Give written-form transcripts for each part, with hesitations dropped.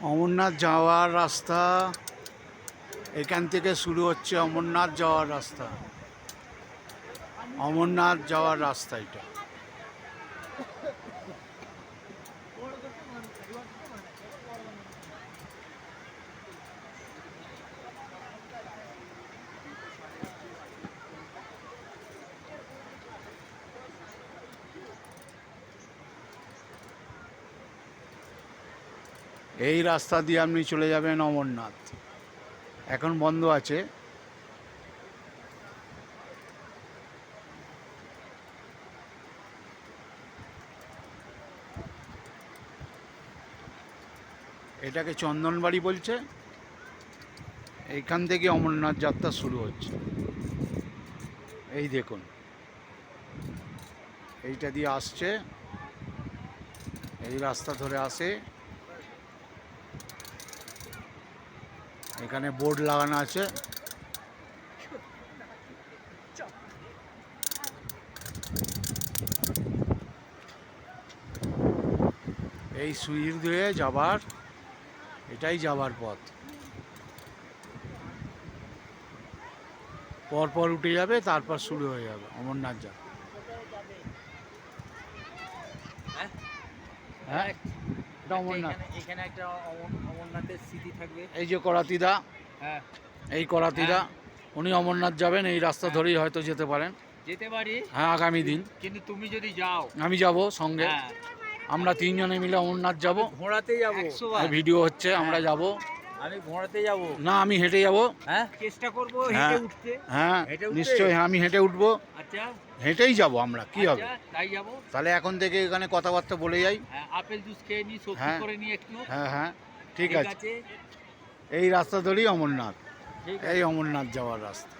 অমরনাথ যাওয়ার রাস্তা এখান থেকে শুরু হচ্ছে। অমরনাথ যাওয়ার রাস্তা, অমরনাথ যাওয়ার রাস্তা এটা। এই রাস্তা দিয়ে আপনি চলে যাবেন অমরনাথ। এখন বন্ধ আছে। এটাকে চন্দনবাড়ি বলছে। এইখান থেকে অমরনাথ যাত্রা শুরু হচ্ছে। এই দেখুন, এইটা দিয়ে আসছে, এই রাস্তা ধরে আসে। এখানে বোর্ড লাগানো আছে। এই সুইর দিয়ে যাবার, এটাই যাবার পথ। পরপর উঠে যাবে, তারপর শুরু হয়ে যাবে অমরনাথ যাত্রা। হ্যাঁ, এটা অমরনাথ। এখানে একটা অমরনাথের স্মৃতি থাকবে। এই যে করাতিদা, হ্যাঁ, এই করাতিদা, উনি অমরনাথ যাবেন। এই রাস্তা ধরেই হয়তো যেতে পারেন। যেতে পারি। হ্যাঁ, আগামী দিন। কিন্তু তুমি যদি যাও, আমি যাব সঙ্গে। হ্যাঁ, আমরা তিনজনে মিলে অমরনাথ যাব। ঘোড়াতে যাবো। ভিডিও হচ্ছে, আমরা যাব। আমি ঘোড়াতে যাব। না, আমি হেঁটে যাব। হ্যাঁ, চেষ্টা করবো হ্যাঁ, হেঁটে উঠতে। হ্যাঁ, হেঁটে উঠতে? নিশ্চয়ই। হ্যাঁ, আমি হেঁটে উঠবো। আচ্ছা, হেঁটেই যাব আমরা, কি হবে। আচ্ছা, তাই যাবো। তাহলে এখন থেকে এখানে কথাবার্তা বলে যাই। হ্যাঁ, আপেল জুস খেয়ে নি, সবজি হ্যাঁ, করে নি একটু। হ্যাঁ, হ্যাঁ, ঠিক আছে। আছে। এই রাস্তা ধরেই অমরনাথ। ঠিক এই আছে। অমরনাথ যাওয়ার রাস্তা।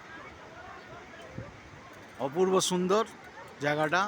অপূর্ব সুন্দর জায়গাটা।